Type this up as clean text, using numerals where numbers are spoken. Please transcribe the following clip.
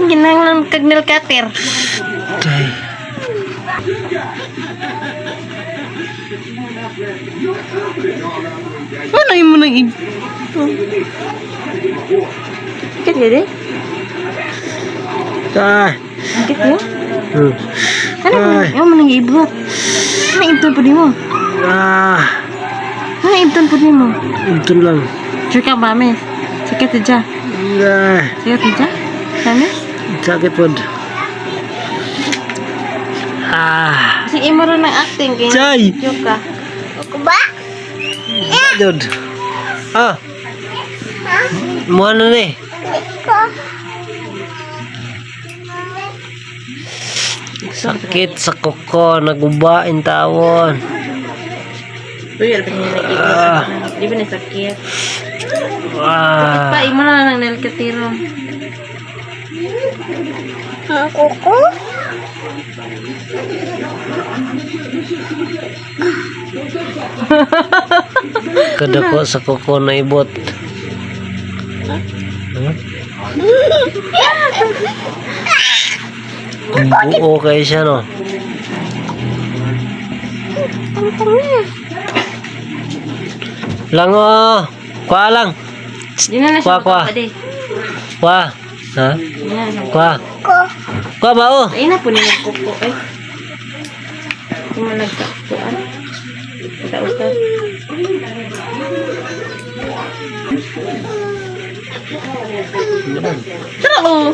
Ginang kagnil cutter. Okay. Ano yung mo nang Sakit ya deh? Ah. Sakit ya? Ano Ay. yung mo nang ibot? Ano ibton po di mo? Ah. Ano ibton po di mo? Ito lang. Sure ka ba, mes? Sakit aja. Ah. Sakit aja? Kamis? Sakit po. Ah. Si imo rin ng acting kaya Chay. joke ka. Ako ba? Jod. Ah. Mo ano ni? Sakit sa kuko, nagubain tawon. Uy, alam niya na ibot. Ah. Di ba na sakit? Ah. Pa, imo na lang ng katiro. Ang kuko? Kadako sa kuko na ibot. Buo kayo siya, no? Lang, oh. Kwa lang. Di na na siya Kwa. makapade. Kwa. Ha? Di na na siya Kwa. Kwa ba, oh? ay na po niya kuko eh. Hindi mo nagkakuan. Uta-uta. Tara oh.